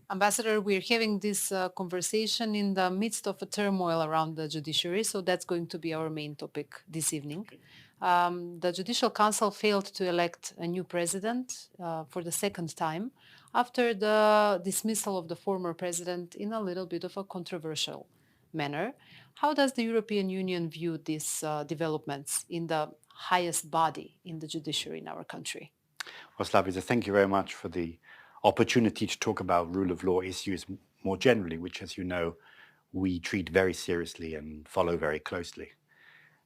Ambassador, we're having this conversation in the midst of a turmoil around the judiciary, so that's going to be our main topic this evening. The Judicial Council failed to elect a new president for the second time after the dismissal of the former president in a little bit of a controversial manner. How does the European Union view these developments in the highest body in the judiciary in our country? Well, Slavica, thank you very much for the opportunity to talk about rule of law issues more generally, which, as you know, we treat very seriously and follow very closely.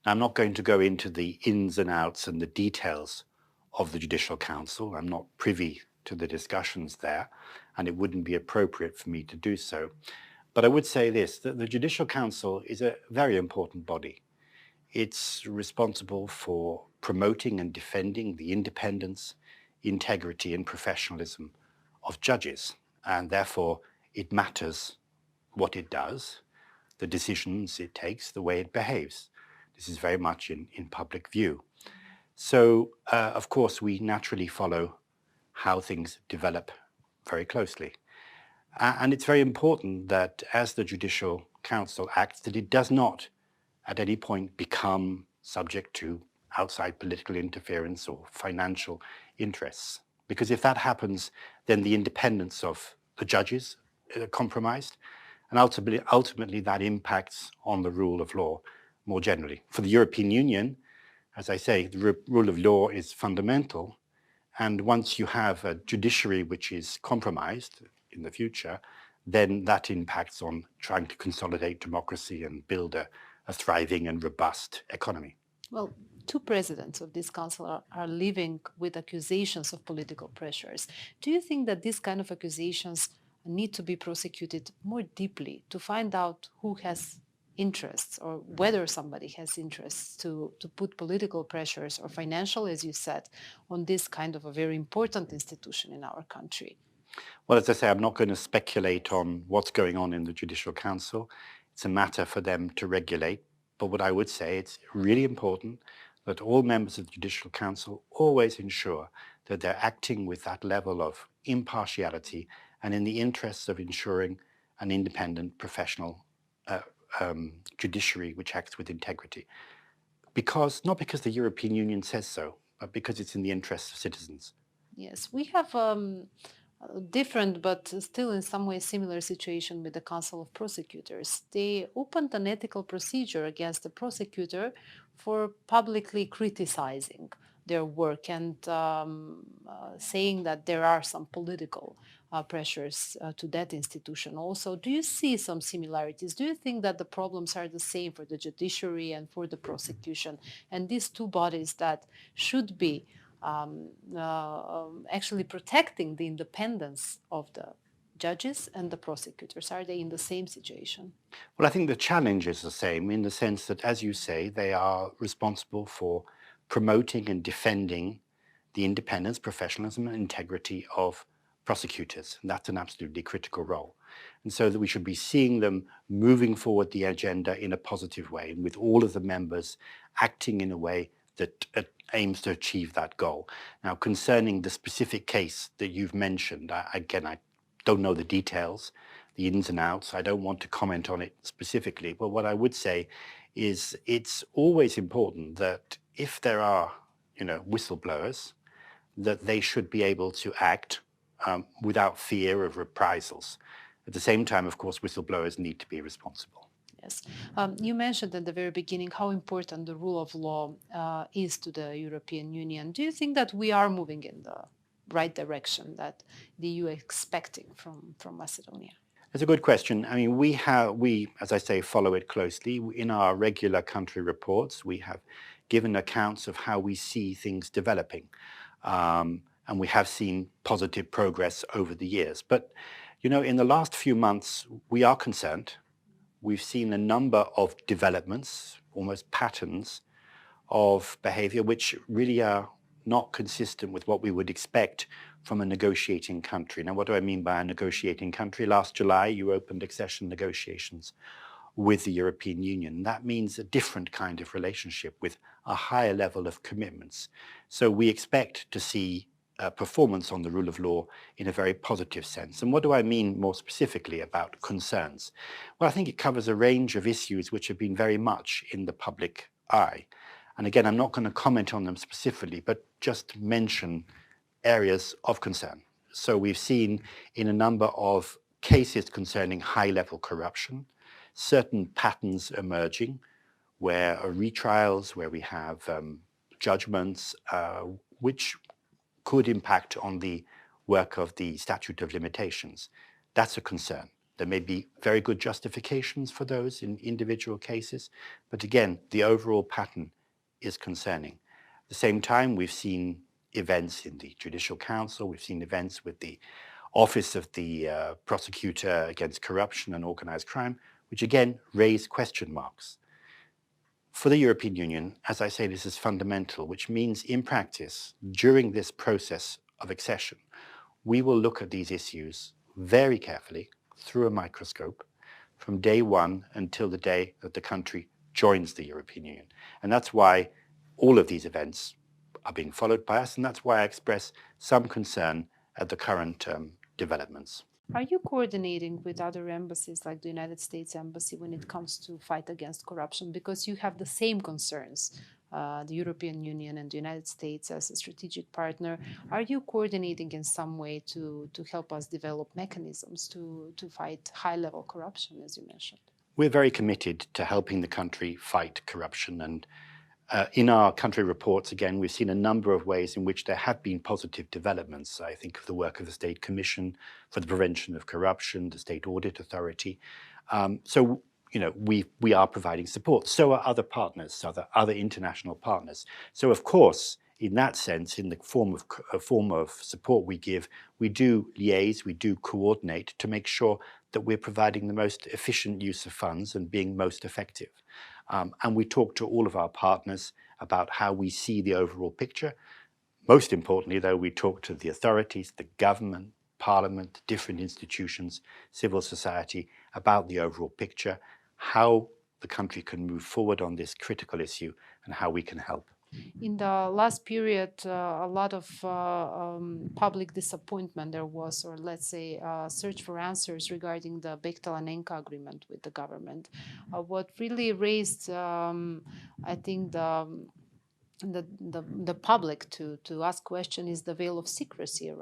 Now, I'm not going to go into the ins and outs and the details of the Judicial Council. I'm not privy to the discussions there, and it wouldn't be appropriate for me to do so. But I would say this, that the Judicial Council is a very important body. It's responsible for promoting and defending the independence, integrity and professionalism of judges, and therefore it matters what it does, the decisions it takes, the way it behaves. This is very much in public view. So, of course, we naturally follow how things develop very closely. And it's very important that as the Judicial Council acts, that it does not at any point become subject to outside political interference or financial interests. Because if that happens, then the independence of the judges is compromised, and ultimately that impacts on the rule of law more generally. For the European Union, as I say, the rule of law is fundamental, and once you have a judiciary which is compromised in the future, then that impacts on trying to consolidate democracy and build a thriving and robust economy. Well, two presidents of this council are living with accusations of political pressures. Do you think that these kind of accusations need to be prosecuted more deeply to find out who has interests or whether somebody has interests to put political pressures or financial, as you said, on this kind of a very important institution in our country? Well, as I say, I'm not going to speculate on what's going on in the Judicial Council. It's a matter for them to regulate. But what I would say, it's really important that all members of the Judicial Council always ensure that they're acting with that level of impartiality and in the interests of ensuring an independent, professional judiciary which acts with integrity. Not because the European Union says so, but because it's in the interests of citizens. Yes, we have different but still in some way similar situation with the Council of Prosecutors. They opened an ethical procedure against the prosecutor for publicly criticizing their work and saying that there are some political pressures to that institution also. Do you see some similarities? Do you think that the problems are the same for the judiciary and for the prosecution, and these two bodies that should be actually protecting the independence of the judges and the prosecutors? Are they in the same situation? Well, I think the challenge is the same in the sense that, as you say, they are responsible for promoting and defending the independence, professionalism and integrity of prosecutors. And that's an absolutely critical role. And so that we should be seeing them moving forward the agenda in a positive way, and with all of the members acting in a way that aims to achieve that goal. Now, concerning the specific case that you've mentioned, I don't know the details, the ins and outs. I don't want to comment on it specifically. But what I would say is it's always important that if there are, whistleblowers, that they should be able to act without fear of reprisals. At the same time, of course, whistleblowers need to be responsible. Yes. You mentioned at the very beginning how important the rule of law is to the European Union. Do you think that we are moving in the right direction that the EU is expecting from Macedonia? That's a good question. I mean, we, as I say, follow it closely. In our regular country reports, we have given accounts of how we see things developing. And we have seen positive progress over the years. But, in the last few months, we are concerned. We've seen a number of developments, almost patterns of behavior, which really are not consistent with what we would expect from a negotiating country. Now, what do I mean by a negotiating country? Last July, you opened accession negotiations with the European Union. That means a different kind of relationship with a higher level of commitments. So we expect to see performance on the rule of law in a very positive sense. And what do I mean more specifically about concerns? Well, I think it covers a range of issues which have been very much in the public eye. And again, I'm not going to comment on them specifically, but just mention areas of concern. So we've seen in a number of cases concerning high-level corruption, certain patterns emerging where retrials, where we have judgments which could impact on the work of the statute of limitations. That's a concern. There may be very good justifications for those in individual cases, but again, the overall pattern is concerning. At the same time, we've seen events in the Judicial Council, we've seen events with the Office of the Prosecutor Against Corruption and Organised Crime, which again raise question marks. For the European Union, as I say, this is fundamental, which means in practice, during this process of accession, we will look at these issues very carefully through a microscope from day one until the day that the country joins the European Union. And that's why all of these events are being followed by us, and that's why I express some concern at the current developments. Are you coordinating with other embassies like the United States Embassy when it comes to fight against corruption? Because you have the same concerns, the European Union and the United States as a strategic partner. Are you coordinating in some way to help us develop mechanisms to fight high-level corruption, as you mentioned? We're very committed to helping the country fight corruption, and in our country reports, again, we've seen a number of ways in which there have been positive developments. I think of the work of the State Commission for the Prevention of Corruption, the State Audit Authority. So, we are providing support. So are other partners, other international partners. So, of course, in that sense, in the form of support we give, we do liaise, we do coordinate to make sure that we're providing the most efficient use of funds and being most effective. And we talk to all of our partners about how we see the overall picture. Most importantly, though, we talk to the authorities, the government, parliament, different institutions, civil society about the overall picture, how the country can move forward on this critical issue and how we can help. In the last period, a lot of public disappointment there was, or let's say search for answers regarding the Bechtel-Anenka agreement with the government. What really raised, I think, the public to ask question is the veil of secrecy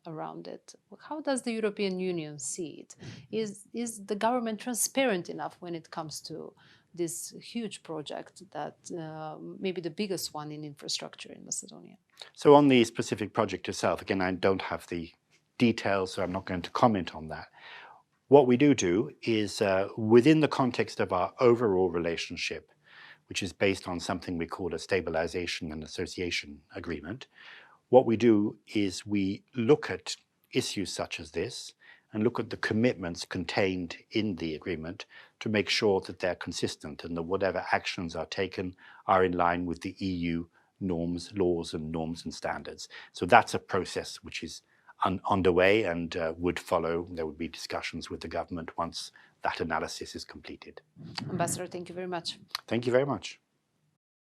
around it. How does the European Union see it? Is the government transparent enough when it comes to this huge project that maybe the biggest one in infrastructure in Macedonia? So on the specific project itself, again, I don't have the details, so I'm not going to comment on that. What we do is within the context of our overall relationship, which is based on something we call a stabilization and association agreement, what we do is we look at issues such as this and look at the commitments contained in the agreement to make sure that they're consistent and that whatever actions are taken are in line with the EU norms, laws and norms and standards. So that's a process which is underway and would follow. There would be discussions with the government once that analysis is completed. Ambassador, thank you very much. Thank you very much.